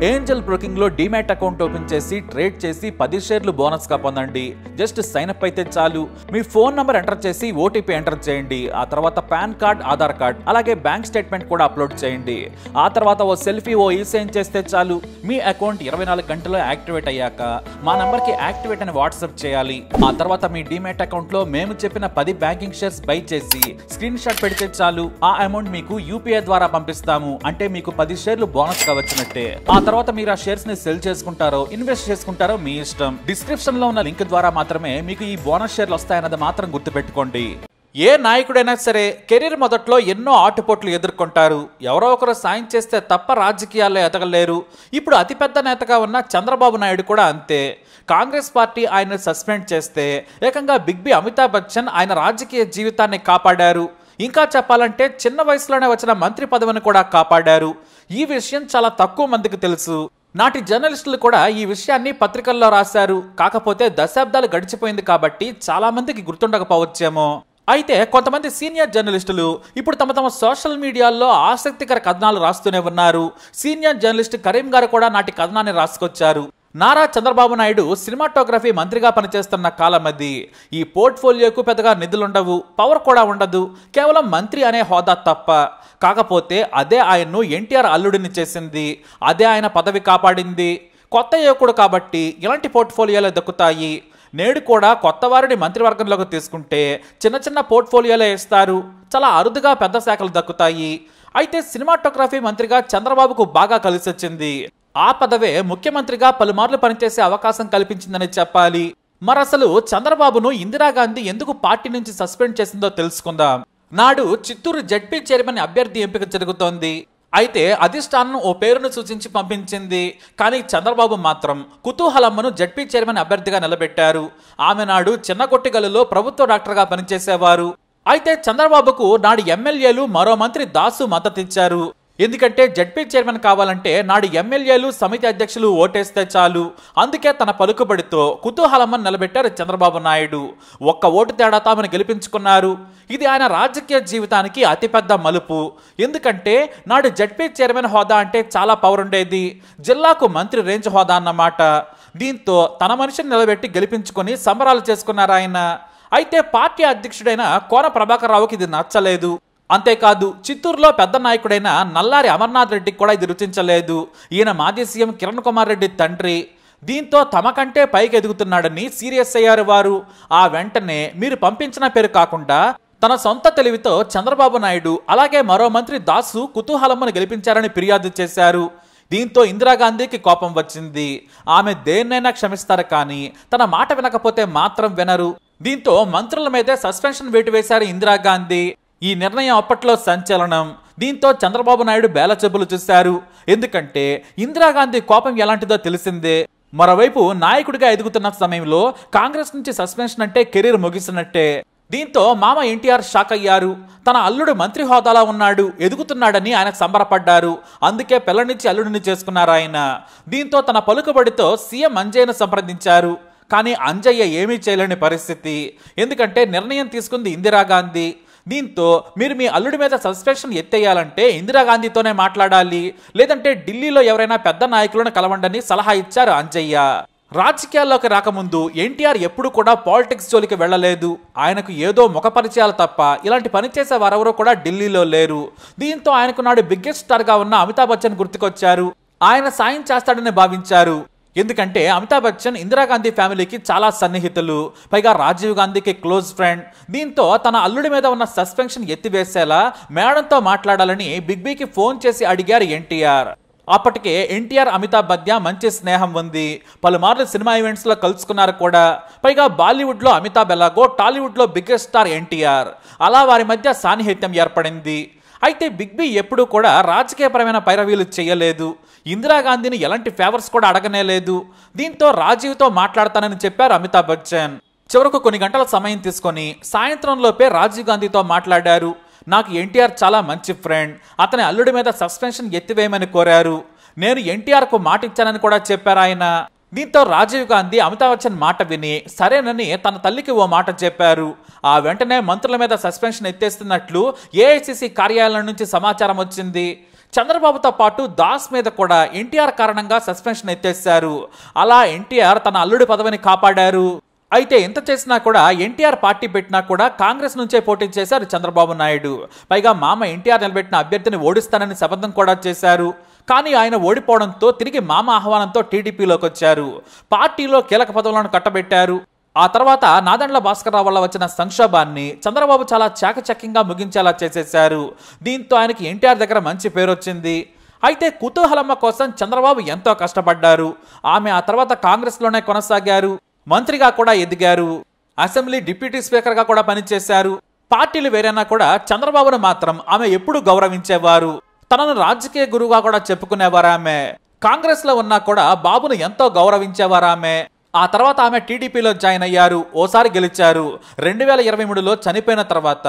Angel broking లో demat account open చేసి trade చేసి 10 షేర్లు బోనస్ గా పొందండి. జస్ట్ సైన్ అప్ అయితే చాలు. మీ ఫోన్ నంబర్ ఎంటర్ చేసి ఓటీపీ ఎంటర్ చేయండి. ఆ తర్వాత పాన్ కార్డ్, ఆధార్ కార్డ్, అలాగే బ్యాంక్ స్టేట్మెంట్ కూడా అప్లోడ్ చేయండి. ఆ తర్వాత ఓ సెల్ఫీ, ఓ ఈ-సైన్ చేస్తే చాలు. మీ అకౌంట్ 24 గంటల్లో యాక్టివేట్ అయ్యాక మా నంబర్ కి యాక్టివేట్ అని వాట్సాప్ చేయాలి. ఆ తర్వాత మీ డీమ్యాట్ అకౌంట్ లో మేము చెప్పిన 10 బ్యాంకింగ్ షేర్స్ బై చేసి స్క్రీన్ షాట్ పెడితే చాలు. ఆ అమౌంట్ మీకు యూపీఐ ద్వారా పంపిస్తాము. అంటే మీకు 10 షేర్లు బోనస్ గా వచ్చినట్టే. ఆ తర్వాత మీరు ఆ షేర్స్ ని సెల్ చేసుకుంటారో ఇన్వెస్ట్ చేసుకుంటారో మీ ఇష్టం. డిస్క్రిప్షన్ లో ఉన్న లింక్ ద్వారా మాత్రమే మీకు ఈ బోనస్ షేర్లు వస్తాయన్నది మాత్రం గుర్తుపెట్టుకోండి. ఏ నాయకుడైనా సరే కెరీర్ మొదట్లో ఎన్నో ఆటుపోట్లు ఎదుర్కొంటారు. ఎవరో ఒకరు సాయం చేస్తే తప్ప రాజకీయాల్లో ఎదగలేరు. ఇప్పుడు అతిపెద్ద నేతగా ఉన్న చంద్రబాబు నాయుడు కూడా అంతే. కాంగ్రెస్ పార్టీ ఆయన సస్పెండ్ చేస్తే ఏకంగా బిగ్ బి అమితాబ్ బచ్చన్ ఆయన రాజకీయ జీవితాన్ని కాపాడారు. ఇంకా చెప్పాలంటే చిన్న వయసులోనే వచ్చిన మంత్రి పదవిని కూడా కాపాడారు. ఈ విషయం చాలా తక్కువ మందికి తెలుసు. నాటి జర్నలిస్టులు కూడా ఈ విషయాన్ని పత్రికల్లో రాశారు. కాకపోతే దశాబ్దాలు గడిచిపోయింది కాబట్టి చాలా మందికి గుర్తుండకపోవచ్చేమో. అయితే కొంతమంది సీనియర్ జర్నలిస్టులు ఇప్పుడు తమ సోషల్ మీడియాల్లో ఆసక్తికర కథనాలు రాస్తూనే ఉన్నారు. సీనియర్ జర్నలిస్ట్ కరీం గారు కూడా నాటి కథనాన్ని రాసుకొచ్చారు. నారా చంద్రబాబు నాయుడు సినిమాటోగ్రఫీ మంత్రిగా పనిచేస్తున్న కాలం అది. ఈ పోర్ట్ఫోలియోకు పెద్దగా నిధులుండవు, పవర్ కూడా ఉండదు, కేవలం మంత్రి అనే హోదా తప్ప. కాకపోతే అదే ఆయన్ను ఎన్టీఆర్ అల్లుడిని చేసింది, అదే ఆయన పదవి కాపాడింది. కొత్త యువకుడు కాబట్టి ఇలాంటి పోర్ట్ఫోలియోలే దక్కుతాయి. నేడు కూడా కొత్త వారిని మంత్రివర్గంలోకి తీసుకుంటే చిన్న చిన్న పోర్ట్ఫోలియోలే ఇస్తారు. చాలా అరుదుగా పెద్ద శాఖలు దక్కుతాయి. అయితే సినిమాటోగ్రఫీ మంత్రిగా చంద్రబాబుకు బాగా కలిసి వచ్చింది. ఆ పదవే ముఖ్యమంత్రిగా పలుమార్లు పనిచేసే అవకాశం కల్పించిందని చెప్పాలి. మరసలు చంద్రబాబును ఇందిరాగాంధీ ఎందుకు పార్టీ నుంచి సస్పెండ్ చేసిందో తెలుసుకుందాం. నాడు చిత్తూరు జడ్పీ చైర్మన్ అభ్యర్థి ఎంపిక జరుగుతోంది. అయితే అధిష్టానం ఓ పేరును సూచించి పంపించింది. కానీ చంద్రబాబు మాత్రం కుతూహలమ్మను జడ్పీ చైర్మన్ అభ్యర్థిగా నిలబెట్టారు. ఆమె నాడు చిన్నకొట్టిగల్లులో ప్రభుత్వ డాక్టర్గా పనిచేసేవారు. అయితే చంద్రబాబుకు నాడు ఎమ్మెల్యేలు, మరో మంత్రి దాసు మద్దతిచ్చారు. ఎందుకంటే జడ్పీ చైర్మన్ కావాలంటే నాడు ఎమ్మెల్యేలు, సమితి అధ్యక్షులు ఓటేస్తే చాలు. అందుకే తన పలుకుబడితో కుతూహలమ్మను నిలబెట్టారు చంద్రబాబు నాయుడు. ఒక్క ఓటు తేడాతో ఆమెను గెలిపించుకున్నారు. ఇది ఆయన రాజకీయ జీవితానికి అతిపెద్ద మలుపు. ఎందుకంటే నాడు జడ్పీ చైర్మన్ హోదా అంటే చాలా పవర్ ఉండేది. జిల్లాకు మంత్రి రేంజ్ హోదా అన్నమాట. దీంతో తన మనిషిని నిలబెట్టి గెలిపించుకొని సంబరాలు చేసుకున్నారు ఆయన. అయితే పార్టీ అధ్యక్షుడైన కోన ప్రభాకర్ రావుకి ఇది నచ్చలేదు. అంతేకాదు చిత్తూరులో పెద్ద నాయకుడైన నల్లారి అమర్నాథ్ రెడ్డికి కూడా ఇది రుచించలేదు. ఈయన మాజీ సీఎం కిరణ్ కుమార్ రెడ్డి తండ్రి. దీంతో తమకంటే పైకి ఎదుగుతున్నాడని సీరియస్ అయ్యారు వారు. ఆ వెంటనే మీరు పంపించిన పేరు కాకుండా తన సొంత తెలివితో చంద్రబాబు నాయుడు అలాగే మరో మంత్రి దాసు కుతూహలమ్మను గెలిపించారని ఫిర్యాదు చేశారు. దీంతో ఇందిరాగాంధీకి కోపం వచ్చింది. ఆమె దేన్నైనా క్షమిస్తారు కానీ తన మాట వినకపోతే మాత్రం వినరు. దీంతో మంత్రుల మీదే సస్పెన్షన్ వేటు వేశారు ఇందిరాగాంధీ. ఈ నిర్ణయం అప్పట్లో సంచలనం. దీంతో చంద్రబాబు నాయుడు బేలచెప్పులు చూశారు. ఎందుకంటే ఇందిరాగాంధీ కోపం ఎలాంటిదో తెలిసిందే. మరోవైపు నాయకుడిగా ఎదుగుతున్న సమయంలో కాంగ్రెస్ నుంచి సస్పెన్షన్ అంటే కెరీర్ ముగిసినట్టే. దీంతో మామ ఎన్టీఆర్ షాక్ అయ్యారు. తన అల్లుడు మంత్రి హోదాలో ఉన్నాడు, ఎదుగుతున్నాడని ఆయనకు సంబరపడ్డారు. అందుకే పిల్లనిచ్చి అల్లుడిని చేసుకున్నారు ఆయన. దీంతో తన పలుకుబడితో సీఎం అంజయ్యను సంప్రదించారు. కానీ అంజయ్య ఏమీ చేయలేని పరిస్థితి. ఎందుకంటే నిర్ణయం తీసుకుంది ఇందిరాగాంధీ. దీంతో మీరు మీ అల్లుడి మీద సస్పెన్షన్ ఎత్తేయాలంటే ఇందిరాగాంధీతోనే మాట్లాడాలి, లేదంటే ఢిల్లీలో ఎవరైనా పెద్ద నాయకులను కలవండని సలహా ఇచ్చారు అంజయ్య. రాజకీయాల్లోకి రాకముందు ఎన్టీఆర్ ఎప్పుడు కూడా పాలిటిక్స్ జోలికి వెళ్లలేదు. ఆయనకు ఏదో ముఖ పరిచయాలు తప్ప ఇలాంటి పనిచేసే వారెవరూ కూడా ఢిల్లీలో లేరు. దీంతో ఆయనకు నాడు బిగ్గెస్ట్ స్టార్ గా ఉన్న అమితాబ్ బచ్చన్ గుర్తుకొచ్చారు. ఆయన సాయం చేస్తాడని భావించారు. ఎందుకంటే అమితాబ్ బచ్చన్ ఇందిరాగాంధీ ఫ్యామిలీకి చాలా సన్నిహితులు, పైగా రాజీవ్ గాంధీకి క్లోజ్ ఫ్రెండ్. దీంతో తన అల్లుడి మీద ఉన్న సస్పెన్షన్ ఎత్తివేసేలా మేడంతో మాట్లాడాలని బిగ్ బీకి ఫోన్ చేసి అడిగారు ఎన్టీఆర్. అప్పటికే ఎన్టీఆర్, అమితాబ్ మధ్య మంచి స్నేహం ఉంది. పలుమార్లు సినిమా ఈవెంట్స్ లో కలుసుకున్నారు కూడా. పైగా బాలీవుడ్ లో అమితాబ్ ఎలాగో టాలీవుడ్ లో బిగ్గెస్ట్ స్టార్ ఎన్టీఆర్. అలా వారి మధ్య సాన్నిహిత్యం ఏర్పడింది. అయితే బిగ్ బి ఎప్పుడూ కూడా రాజకీయపరమైన పైరవీలు చేయలేదు. ఇందిరాగాంధీని ఎలాంటి ఫేవర్స్ కూడా అడగనేలేదు. దీంతో రాజీవ్తో మాట్లాడతానని చెప్పారు అమితాబ్ బచ్చన్. చివరకు కొన్ని గంటల సమయం తీసుకొని సాయంత్రంలోపే రాజీవ్ గాంధీతో మాట్లాడారు. నాకు ఎన్టీఆర్ చాలా మంచి ఫ్రెండ్, అతని అల్లుడి మీద సస్పెన్షన్ ఎత్తివేయమని కోరారు. నేను ఎన్టీఆర్కు మాట ఇచ్చానని కూడా చెప్పారు ఆయన. దీంతో రాజీవ్ గాంధీ అమితాబ్ బచ్చన్ మాట విని సరేనని తన తల్లికి ఓ మాట చెప్పారు. ఆ వెంటనే మంత్రుల మీద సస్పెన్షన్ ఎత్తేస్తున్నట్లు ఏఐసిసి కార్యాలయం నుంచి సమాచారం వచ్చింది. చంద్రబాబుతో పాటు దాస్ మీద కూడా ఎన్టీఆర్ కారణంగా సస్పెన్షన్ ఎత్తేశారు. అలా ఎన్టీఆర్ తన అల్లుడి పదవిని కాపాడారు. అయితే ఇంత చేసినా కూడా ఎన్టీఆర్ పార్టీ పెట్టినా కూడా కాంగ్రెస్ నుంచే పోటీ చేశారు చంద్రబాబు నాయుడు. పైగా మామ ఎన్టీఆర్ నిలబెట్టిన అభ్యర్థిని ఓడిస్తానని శపథం కూడా చేశారు. కానీ ఆయన ఓడిపోవడంతో తిరిగి మామ ఆహ్వానంతో టీడీపీలోకి వచ్చారు. పార్టీలో కీలక పదవులను కట్టబెట్టారు. ఆ తర్వాత నాదెండ్ల భాస్కర్రావు వల్ల వచ్చిన సంక్షోభాన్ని చంద్రబాబు చాలా చాకచక్యంగా ముగించేలా చేసేశారు. దీంతో ఆయనకి ఎన్టీఆర్ దగ్గర మంచి పేరు వచ్చింది. అయితే కుతూహలమ్మ కోసం చంద్రబాబు ఎంతో కష్టపడ్డారు. ఆమె ఆ తర్వాత కాంగ్రెస్లోనే కొనసాగారు. మంత్రిగా కూడా ఎదిగారు. అసెంబ్లీ డిప్యూటీ స్పీకర్గా కూడా పనిచేశారు. పార్టీలు వేరైనా కూడా చంద్రబాబును మాత్రం ఆమె ఎప్పుడూ గౌరవించేవారు. తనను రాజకీయ గురువుగా కూడా చెప్పుకునేవారు ఆమె. కాంగ్రెస్ లో ఉన్నా కూడా బాబును ఎంతో గౌరవించేవారు ఆమె. ఆ తర్వాత ఆమె టీడీపీలో జాయిన్ అయ్యారు. ఓసారి గెలిచారు. 2023లో చనిపోయిన తర్వాత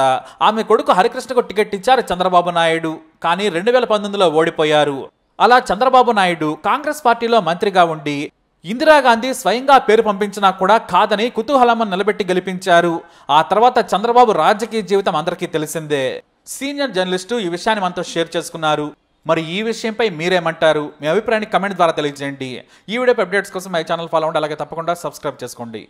ఆమె కొడుకు హరికృష్ణకు టికెట్ ఇచ్చారు చంద్రబాబు నాయుడు. కానీ 2019లో ఓడిపోయారు. అలా చంద్రబాబు నాయుడు కాంగ్రెస్ పార్టీలో మంత్రిగా ఉండి ఇందిరాగాంధీ స్వయంగా పేరు పంపించినా కూడా కాదని కుతూహలమ్మను నిలబెట్టి గెలిపించారు. ఆ తర్వాత చంద్రబాబు రాజకీయ జీవితం అందరికీ తెలిసిందే. సీనియర్ జర్నలిస్టు ఈ విషయాన్ని మనతో షేర్ చేసుకున్నారు. మరి ఈ విషయంపై మీరేమంటారు? మీ అభిప్రాయాన్ని కమెంట్ ద్వారా తెలియజేయండి. ఈ వీడియో అప్డేట్స్ కోసం మై ఛానల్ ఫాలో అవ్వండి. అలాగే తప్పకుండా సబ్స్క్రైబ్ చేసుకోండి.